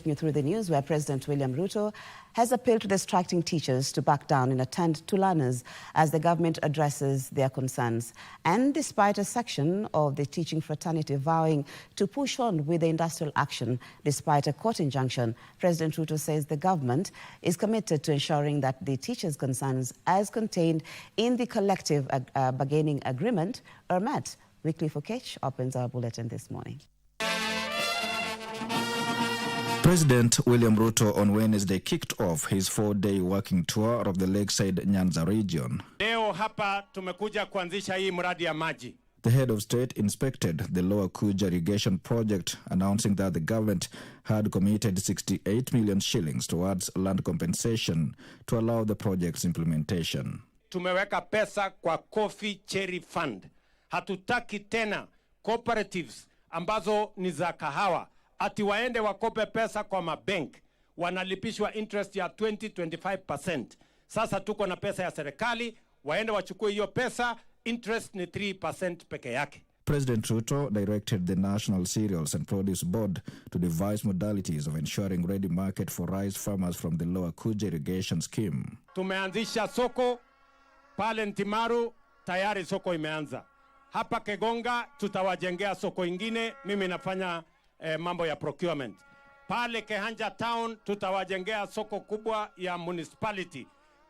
Through the news, where President William Ruto has appealed to the striking teachers to back down and attend to learners as the government addresses their concerns. And despite a section of the teaching fraternity vowing to push on with the industrial action despite a court injunction, President Ruto says the government is committed to ensuring that the teachers' concerns as contained in the collective bargaining agreement are met. Wycliffe Okech opens our bulletin this morning. President William Ruto on Wednesday kicked off his 4-day working tour of the Lakeside Nyanza region. Leo hapa tumekuja kuanzisha hii mradi ya maji. The head of state inspected the Lower Kuja irrigation project, announcing that the government had committed 68 million shillings towards land compensation to allow the project's implementation. Tumeweka pesa kwa Coffee Cherry Fund. Hatutaki tena cooperatives ambazo ni za kahawa ati waende wakope pesa kwa mabank, wanalipishwa interest ya 20-25%. Sasa tuko na pesa ya serikali, waende wachukue hiyo pesa, interest ni 3% peke yake. President Ruto directed the National Cereals and Produce Board to devise modalities of ensuring ready market for rice farmers from the Lower Kuja irrigation scheme. Tumeanzisha soko pale Ntimaru, tayari soko imeanza. Hapa Kegonga tutawajengea soko ingine, mimi nafanya mambo ya procurement. Pale Kehanja Town tutawajengea soko kubwa ya municipality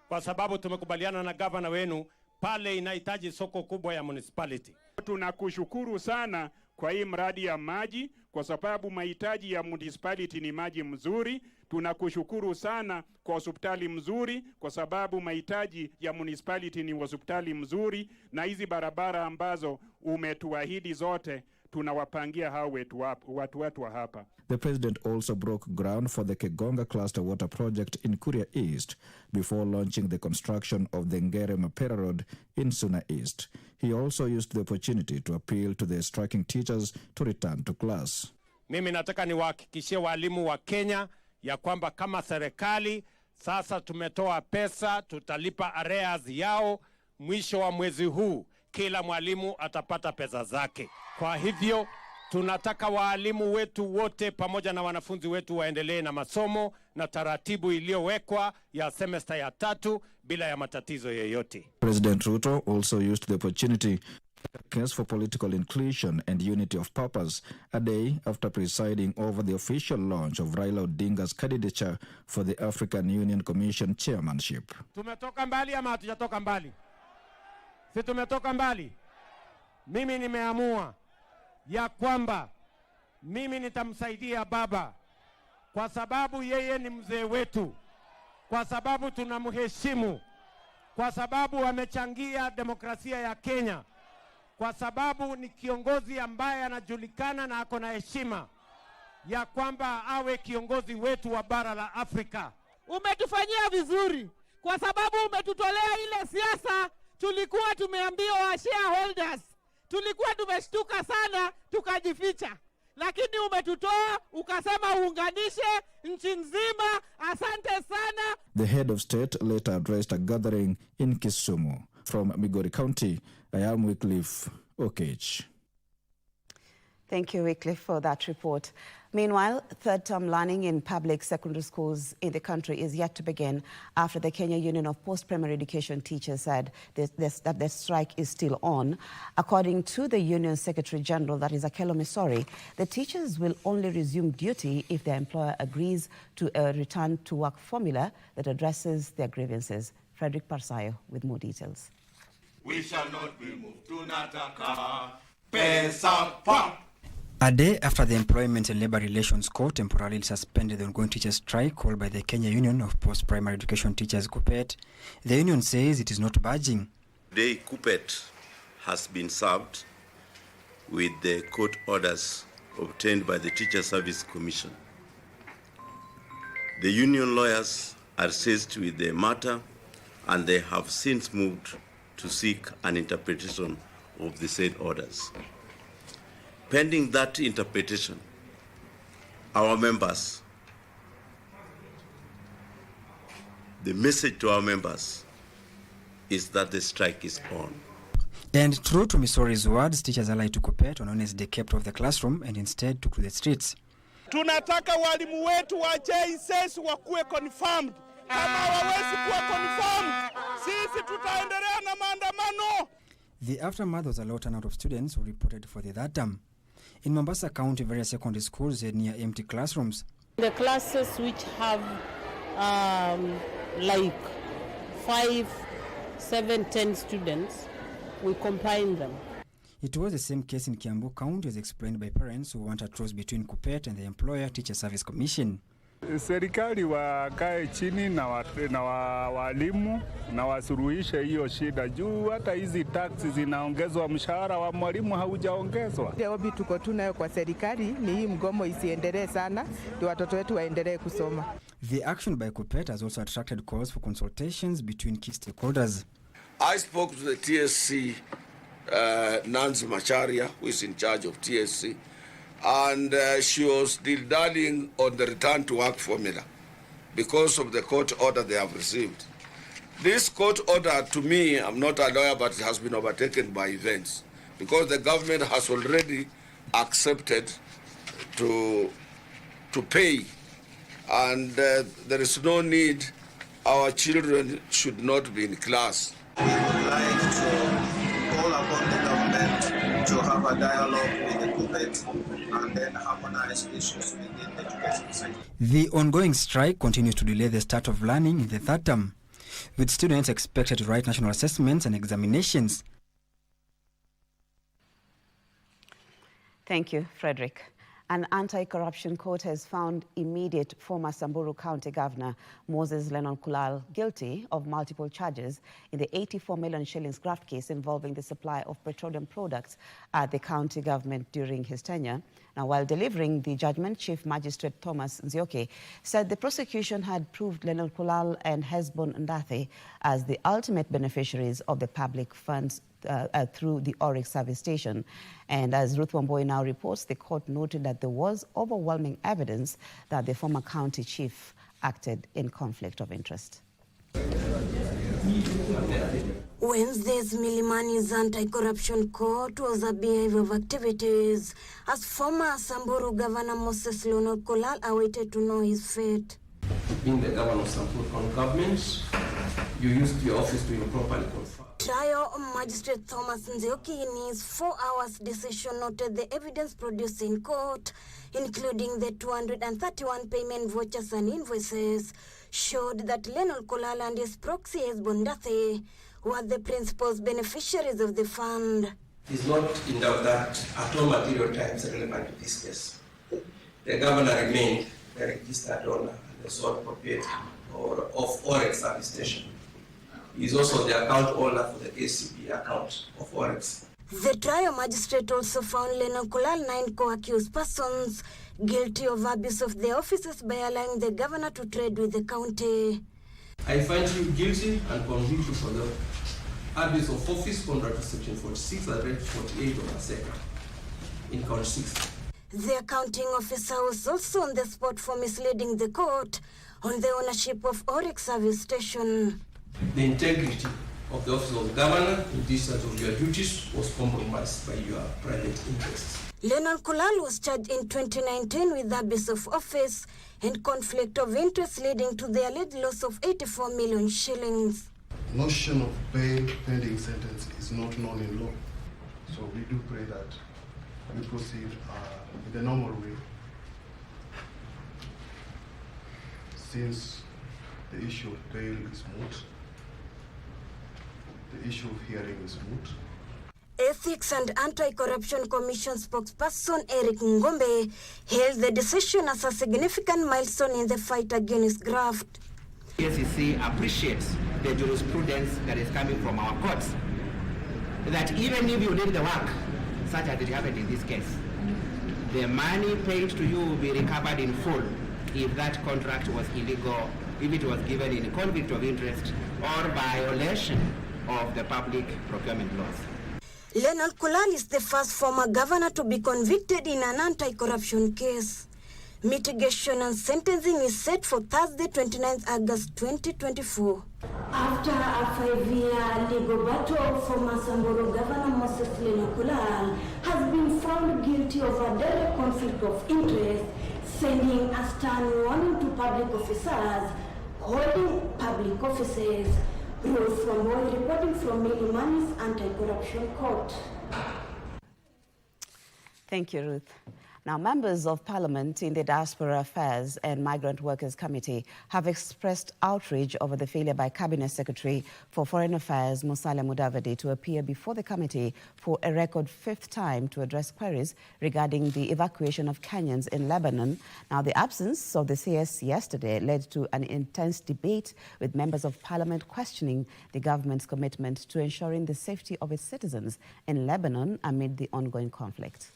kwa sababu tumekubaliana na governor wenu pale inahitaji soko kubwa ya municipality. Tunakushukuru sana kwa hii mradi ya maji kwa sababu mahitaji ya municipality ni maji mzuri. Tunakushukuru sana kwa hospitali mzuri kwa sababu mahitaji ya municipality ni hospitali mzuri, na hizi barabara ambazo umetuahidi zote tunawapangia hao watu wetu hapa. The president also broke ground for the Kegonga Cluster Water Project in Kuria East before launching the construction of the Ngere Mapera Road in Suna East. He also used the opportunity to appeal to the striking teachers to return to class. Mimi nataka niwahakikishie walimu wa Kenya ya kwamba kama serikali sasa tumetoa pesa, tutalipa arrears yao mwisho wa mwezi huu. Kila mwalimu atapata pesa zake. Kwa hivyo tunataka walimu wetu wote pamoja na wanafunzi wetu waendelee na masomo na taratibu iliyowekwa ya semester ya 3 bila ya matatizo yoyote. President Ruto also used the opportunity to case for political inclusion and unity of purpose a day after presiding over the official launch of Raila Odinga's candidature for the African Union Commission chairmanship. Tumetoka mbali ama hatujatoka mbali? Si tumetoka mbali? Mimi nimeamua ya kwamba mimi nitamsaidia baba kwa sababu yeye ni mzee wetu, kwa sababu tunamheshimu, kwa sababu amechangia demokrasia ya Kenya, kwa sababu ni kiongozi ambaye anajulikana na ako na heshima ya kwamba awe kiongozi wetu wa bara la Afrika. Umetufanyia vizuri kwa sababu umetutolea ile siasa tulikuwa tumeambiwa shareholders. Tulikuwa tumeshtuka sana tukajificha. Lakini umetutoa ukasema uunganishe nchi nzima. Asante sana. The head of state later addressed a gathering in Kisumu. From Migori County, I am Wycliffe Okech. Thank you, Wycliffe, for that report. Meanwhile, third-term learning in public secondary schools in the country is yet to begin after the Kenya Union of Post-Primary Education Teachers said that the strike is still on. According to the Union Secretary General, that is Akelo Misori, the teachers will only resume duty if their employer agrees to a return-to-work formula that addresses their grievances. Frederick Parsayo with more details. We shall not be moved. Tunataka pesa pa. A day after the Employment and Labor Relations Court temporarily suspended the ongoing teachers' strike called by the Kenya Union of Post-Primary Education Teachers, KUPPET, the union says it is not budging. Today, KUPPET has been served with the court orders obtained by the Teacher Service Commission. The union lawyers are seized with the matter and they have since moved to seek an interpretation of the said orders. Pending that interpretation, our members, the message to our members is that the strike is on. And true to Misori's words, teachers allied to KUPPET on Wednesday kept off the classroom and instead took to the streets. Tunataka walimu wetu wa JSS wakuwe confirmed. Kama hawawezi kuwa confirmed, sisi tutaendelea na maandamano. The aftermath was a low turnout of students who reported for the third term. In Mombasa County, various secondary schools had near empty classrooms. The classes which have like 5, 7, 10 students, we combine them. It was the same case in Kiambu County, as explained by parents who want a truce between KUPPET and the Employer Teacher Service Commission. Serikali wakae chini na walimu na wasuruhishe hiyo shida juu hata hizi taxi zinaongezwa, mshahara wa mwalimu haujaongezwa. Ombi tuko tunayo kwa serikali ni hii mgomo isiendelee sana, ndio watoto wetu waendelee kusoma. The action by KUPPET has also attracted calls for consultations between key stakeholders. I spoke to the TSC, Nancy Macharia, who is in charge of TSC, and she was dilly-dallying on the return to work formula because of the court order they have received. This court order, to me, I'm not a lawyer, but it has been overtaken by events because the government has already accepted to pay, and there is no need. Our children should not be in class. We would like to call upon the government to have a dialogue with the KUPPET and then harmonize issues within the education sector. The ongoing strike continues to delay the start of learning in the third term, with students expected to write national assessments and examinations. Thank you, Frederick. An anti-corruption court has found immediate former Samburu County Governor Moses Lennon Kulal guilty of multiple charges in the 84 million shillings graft case involving the supply of petroleum products at the county government during his tenure. Now, while delivering the judgment, Chief Magistrate Thomas Nzioke said the prosecution had proved Lennon Kulal and Hesbon Ndathi as the ultimate beneficiaries of the public funds through the Oryx service station. And as Ruth Wamboi now reports, the court noted that there was overwhelming evidence that the former county chief acted in conflict of interest. Wednesday's Milimani's anti-corruption court was a beehive of activities as former Samburu Governor Moses Lennon Kulal awaited to know his fate. Being the governor of Samburu County government, you used your office to improperly confer. Trial Magistrate Thomas Nzioke in his 4 hours decision noted the evidence produced in court, including the 231 payment vouchers and invoices, showed that Lennon Kulal and his proxy Hesbon Ndathi were the principal beneficiaries of the fund. It is not in doubt that at all material types are relevant to this case. The governor remained the registered owner and the sole proprietor of Oryx service station. He is also the account owner for the ACP account of Oryx. The trial magistrate also found Lennon Kulal 9 co-accused persons guilty of abuse of their offices by allowing the governor to trade with the county. I find you guilty and convict you for the abuse of office contract to section 46 and rate 48 of the second in count 6. The accounting officer was also on the spot for misleading the court on the ownership of Oryx service station. The integrity of the office of the governor in discharge of your duties was compromised by your private interests. Lennon Kulal was charged in 2019 with abuse of office and conflict of interest, leading to the alleged loss of 84 million shillings. Notion of bail pending sentence is not known in law, so we do pray that we proceed in the normal way, since the issue of bail is moot. The issue of hearing is moot. Ethics and Anti-Corruption Commission spokesperson Eric Ngombe hailed the decision as a significant milestone in the fight against graft. KCC appreciates the jurisprudence that is coming from our courts, that even if you did the work, such as it happened in this case, the money paid to you will be recovered in full if that contract was illegal, if it was given in conflict of interest or violation of the public procurement laws. Lennon Kulal is the first former governor to be convicted in an anti-corruption case. Mitigation and sentencing is set for Thursday, 29th August 2024. After a 5-year legal battle, former Samburu Governor Moses Lennon Kulal has been found guilty of a direct conflict of interest, sending a stern warning to public officers holding public offices. Ruth from Boy reporting from Milimani's Anti-Corruption Court. Thank you, Ruth. Now, members of Parliament in the Diaspora Affairs and Migrant Workers Committee have expressed outrage over the failure by Cabinet Secretary for Foreign Affairs, Musalia Mudavadi, to appear before the committee for a record 5th time to address queries regarding the evacuation of Kenyans in Lebanon. Now, the absence of the CS yesterday led to an intense debate with members of Parliament questioning the government's commitment to ensuring the safety of its citizens in Lebanon amid the ongoing conflict.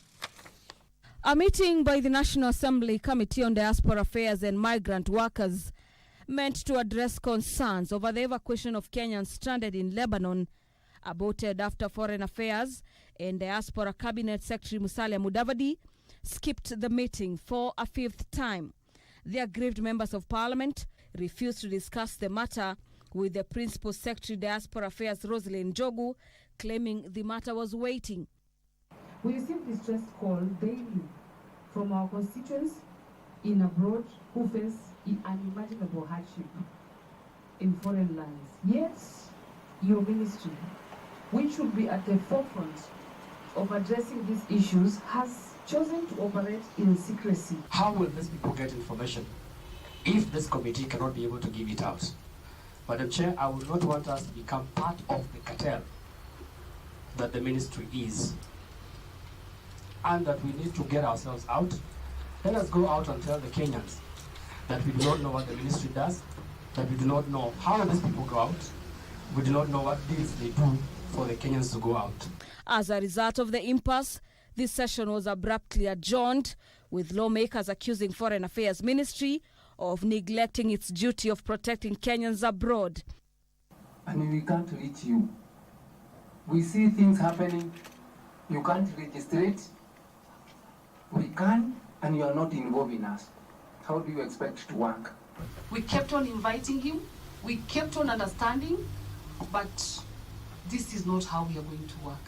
A meeting by the National Assembly Committee on Diaspora Affairs and Migrant Workers meant to address concerns over the evacuation of Kenyans stranded in Lebanon aborted after Foreign Affairs and Diaspora Cabinet Secretary Musalia Mudavadi skipped the meeting for a 5th time. The aggrieved members of Parliament refused to discuss the matter with the Principal Secretary Diaspora Affairs Rosalyn Jogu, claiming the matter was waiting. We receive distress calls daily from our constituents in abroad who face unimaginable hardship in foreign lands. Yet, your ministry, which should be at the forefront of addressing these issues, has chosen to operate in secrecy. How will these people get information if this committee cannot be able to give it out? Madam Chair, I would not want us to become part of the cartel that the ministry is, and that we need to get ourselves out. Let us go out and tell the Kenyans that we do not know what the ministry does, that we do not know how these people go out, we do not know what deals they do for the Kenyans to go out. As a result of the impasse, this session was abruptly adjourned, with lawmakers accusing Foreign Affairs Ministry of neglecting its duty of protecting Kenyans abroad. And we can't reach you. We see things happening, you can't register it. We can, and you are not involving us. How do you expect to work? We kept on inviting him, we kept on understanding, but this is not how we are going to work.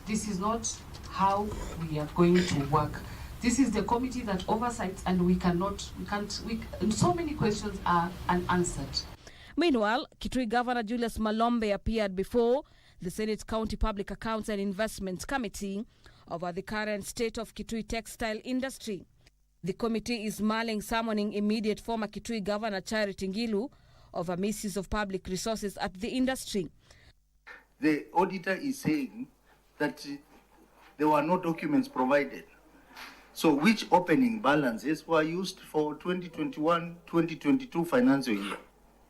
This is not how we are going to work. This is the committee that oversights, and so many questions are unanswered. Meanwhile, Kitui Governor Julius Malombe appeared before the Senate County Public Accounts and Investment Committee over the current state of Kitui textile industry. The committee is mulling summoning immediate former Kitui Governor Charity Ngilu over misuse of public resources at the industry. The auditor is saying that there were no documents provided. So which opening balances were used for 2021-2022 financial year?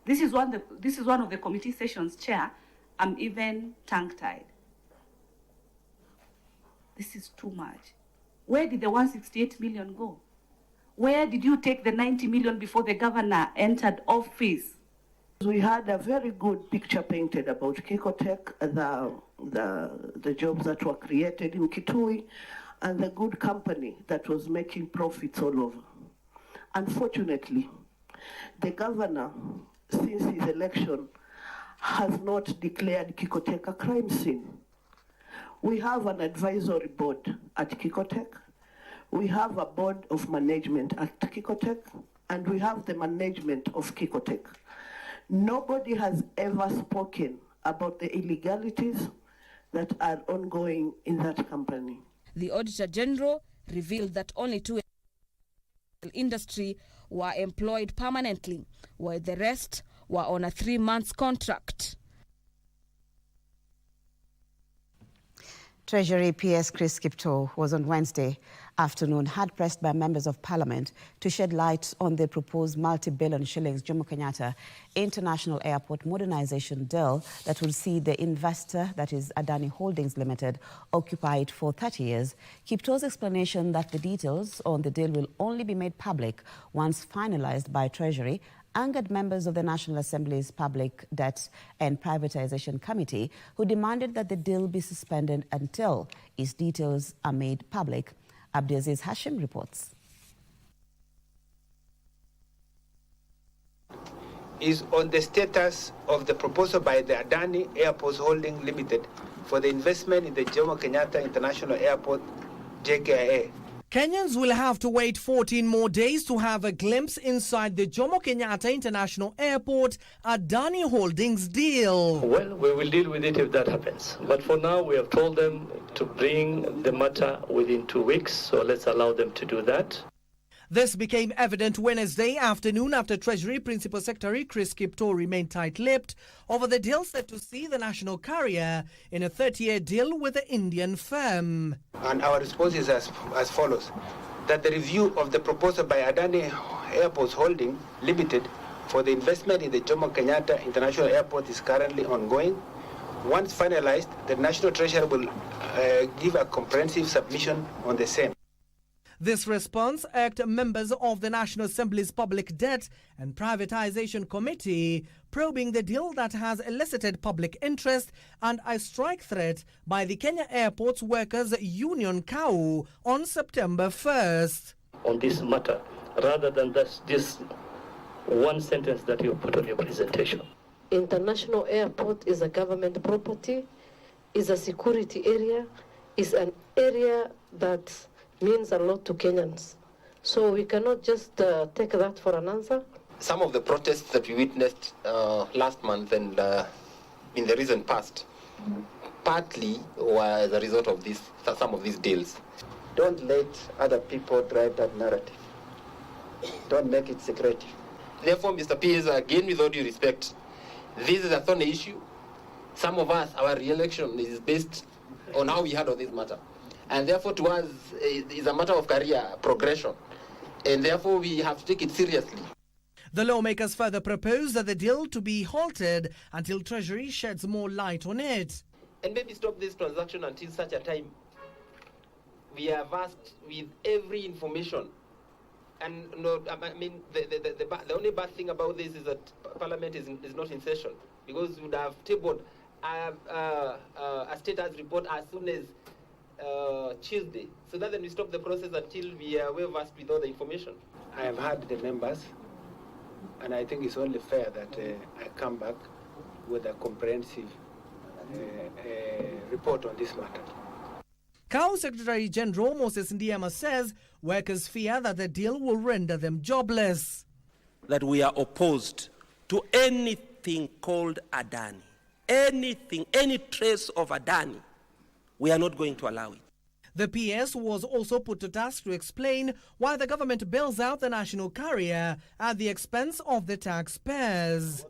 This is one of the committee sessions, Chair. I'm even tongue-tied. This is too much. Where did the 168 million go? Where did you take the 90 million before the governor entered office? We had a very good picture painted about Kikotech, the jobs that were created in Kitui, and the good company that was making profits all over. Unfortunately, the governor, since his election, has not declared Kikotech a crime scene. We have an advisory board at Kikotech. We have a board of management at Kikotech, and we have the management of Kikotech. Nobody has ever spoken about the illegalities that are ongoing in that company. The Auditor General revealed that only 2 industry were employed permanently, while the rest were on a 3-month contract. Treasury PS Chris Kipto was on Wednesday afternoon hard pressed by members of Parliament to shed light on the proposed multi-billion shillings Jomo Kenyatta International Airport modernization deal that will see the investor, that is Adani Holdings Limited, occupy it for 30 years. Kipto's explanation that the details on the deal will only be made public once finalized by Treasury angered members of the National Assembly's Public Debt and Privatization Committee, who demanded that the deal be suspended until its details are made public. Abdiaziz Hashim reports. Is on the status of the proposal by the Adani Airports Holding Limited for the investment in the Jomo Kenyatta International Airport, JKIA. Kenyans will have to wait 14 more days to have a glimpse inside the Jomo Kenyatta International Airport Adani Holdings deal. Well, we will deal with it if that happens. But for now, we have told them to bring the matter within 2 weeks, so let's allow them to do that. This became evident Wednesday afternoon after Treasury Principal Secretary Chris Kipto remained tight-lipped over the deal set to see the national carrier in a 30-year deal with the Indian firm. And our response is as follows, that the review of the proposal by Adani Airports Holding Limited for the investment in the Jomo Kenyatta International Airport is currently ongoing. Once finalized, the National Treasury will give a comprehensive submission on the same. This response irked members of the National Assembly's Public Debt and Privatization Committee, probing the deal that has elicited public interest and a strike threat by the Kenya Airports Workers Union KAU on September 1st. On this matter, rather than this one sentence that you put on your presentation. International Airport is a government property, is a security area, is an area that means a lot to Kenyans. So we cannot just take that for an answer. Some of the protests that we witnessed last month and in the recent past partly were as a result of some of these deals. Don't let other people drive that narrative. Don't make it secretive. Therefore, Mr. P.S., again, with all due respect, this is a thorny issue. Some of us, our re-election is based on how we handle this matter. And therefore, to us, it's a matter of career progression. And therefore, we have to take it seriously. The lawmakers further proposed that the deal to be halted until Treasury sheds more light on it. And maybe stop this transaction until such a time we are versed with every information. And no, I mean, the only bad thing about this is that Parliament is not in session, because we would have tabled a status report as soon as Tuesday, so that then we stop the process until we are well versed with all the information. I have heard the members, and I think it's only fair that I come back with a comprehensive report on this matter. KAU Secretary General Moses Ndiema says workers fear that the deal will render them jobless. That we are opposed to anything called Adani. Anything, any trace of Adani, we are not going to allow it. The PS was also put to task to explain why the government bails out the national carrier at the expense of the taxpayers.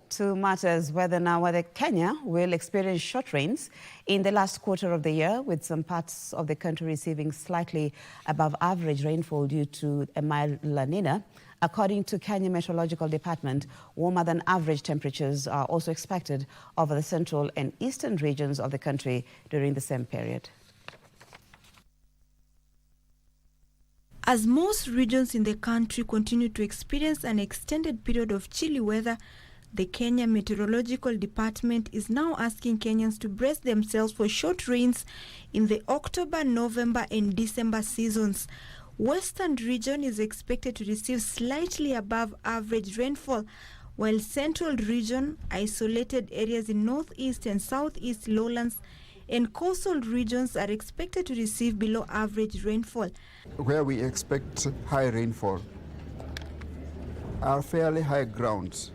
To matters whether Kenya will experience short rains in the last quarter of the year, with some parts of the country receiving slightly above average rainfall due to a mild La Nina. According to Kenya Meteorological Department, warmer than average temperatures are also expected over the central and eastern regions of the country during the same period. As most regions in the country continue to experience an extended period of chilly weather, the Kenya Meteorological Department is now asking Kenyans to brace themselves for short rains in the October, November and December seasons. Western region is expected to receive slightly above average rainfall, while central region, isolated areas in northeast and southeast lowlands, and coastal regions are expected to receive below average rainfall. Where we expect high rainfall are fairly high grounds,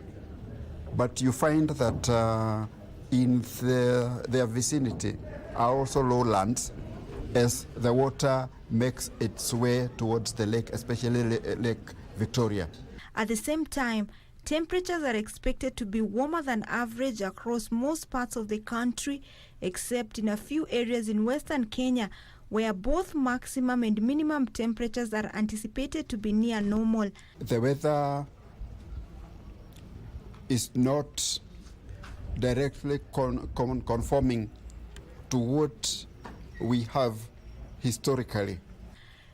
but you find that in their vicinity are also lowlands, as the water makes its way towards the lake, especially Lake Victoria. At the same time, temperatures are expected to be warmer than average across most parts of the country, except in a few areas in western Kenya, where both maximum and minimum temperatures are anticipated to be near normal. The weather is not directly conforming to what we have historically.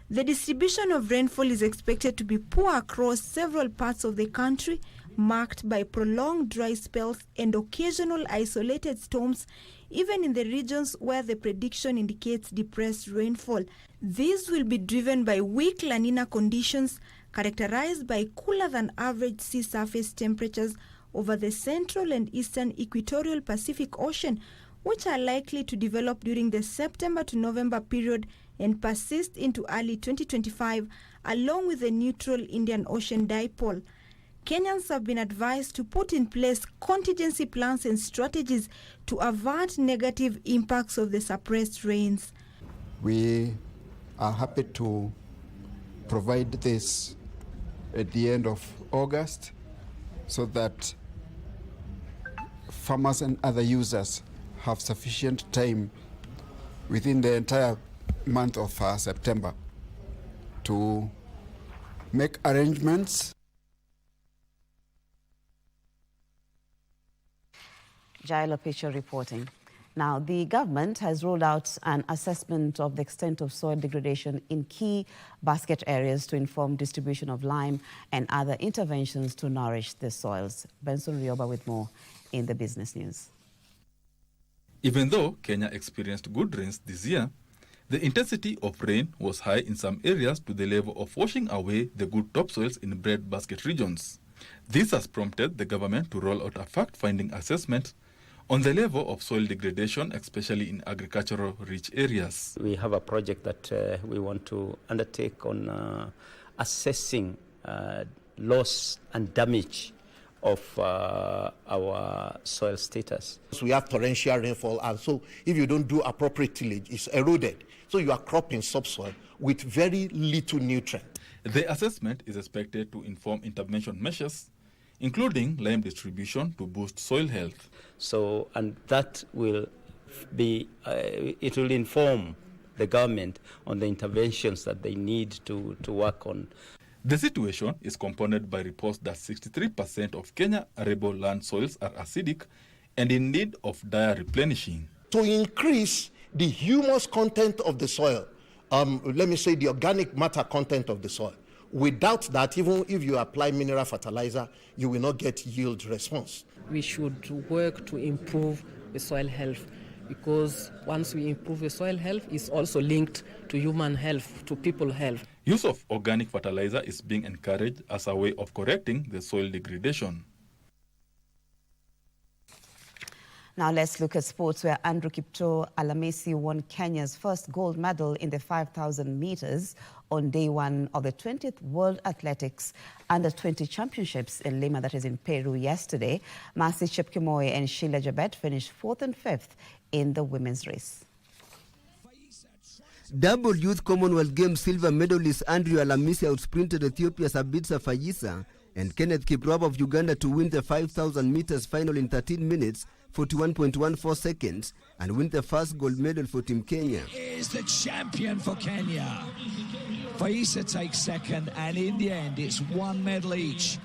The distribution of rainfall is expected to be poor across several parts of the country, marked by prolonged dry spells and occasional isolated storms, even in the regions where the prediction indicates depressed rainfall. These will be driven by weak La Nina conditions, characterized by cooler than average sea surface temperatures over the central and eastern equatorial Pacific Ocean, which are likely to develop during the September to November period and persist into early 2025, along with the neutral Indian Ocean dipole. Kenyans have been advised to put in place contingency plans and strategies to avert negative impacts of the suppressed rains. We are happy to provide this at the end of August so that farmers and other users have sufficient time within the entire month of September to make arrangements. Jailo Pitcher reporting. Now, the government has rolled out an assessment of the extent of soil degradation in key basket areas to inform distribution of lime and other interventions to nourish the soils. Benson Rioba with more in the business news. Even though Kenya experienced good rains this year, the intensity of rain was high in some areas to the level of washing away the good topsoils in breadbasket regions. This has prompted the government to roll out a fact-finding assessment on the level of soil degradation, especially in agricultural-rich areas. We have a project that we want to undertake on assessing loss and damage of our soil status. So we have torrential rainfall, and so if you don't do appropriate tillage, it's eroded. So you are cropping subsoil with very little nutrient. The assessment is expected to inform intervention measures, including lime distribution to boost soil health. So, and that will be, it will inform the government on the interventions that they need to work on. The situation is compounded by reports that 63% of Kenya arable land soils are acidic and in need of dire replenishing. To increase the humus content of the soil, let me say the organic matter content of the soil. Without that, even if you apply mineral fertilizer, you will not get yield response. We should work to improve the soil health, because once we improve the soil health, it's also linked to human health, to people health. Use of organic fertilizer is being encouraged as a way of correcting the soil degradation. Now let's look at sports, where Andrew Kipto Alamisi won Kenya's first gold medal in the 5,000 meters on day one of the 20th World Athletics Under-20 Championships in Lima, that is in Peru, yesterday. Mercy Chepkemoi and Sheila Jabet finished 4th and 5th in the women's race. Double Youth Commonwealth Games silver medalist Andrew Alamisi outsprinted Ethiopia's Abitsa Fayisa and Kenneth Kiprop of Uganda to win the 5,000 meters final in 13 minutes, 41.14 seconds, and win the first gold medal for Team Kenya. Is the champion for Kenya. Fayisa takes second, and in the end, it's one medal each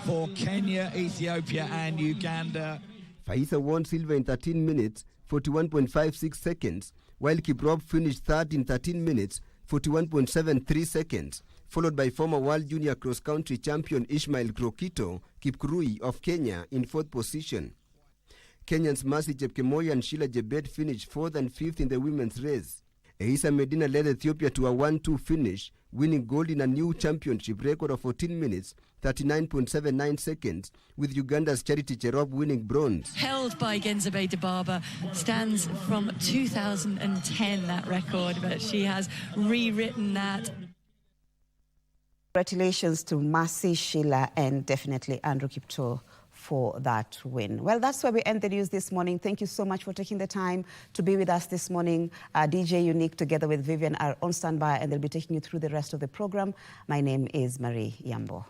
for Kenya, Ethiopia, and Uganda. Fayisa won silver in 13 minutes, 41.56 seconds, while Kiprop finished third in 13 minutes, 41.73 seconds, followed by former world junior cross-country champion Ishmael Krokito Kipkurui of Kenya in 4th position. Kenyans Mercy Chepkemoi and Sheila Jebet finished 4th and 5th in the women's race. Eisa Medina led Ethiopia to a 1-2 finish, winning gold in a new championship record of 14 minutes, 39.79 seconds, with Uganda's Charity Cherop winning bronze. Held by Genzabe Dibaba, stands from 2010, that record, but she has rewritten that. Congratulations to Mercy, Sheila, and definitely Andrew Kipto for that win. Well, that's where we end the news this morning. Thank you so much for taking the time to be with us this morning. DJ Unique together with Vivian are on standby, and they'll be taking you through the rest of the program. My name is Marie Yambo.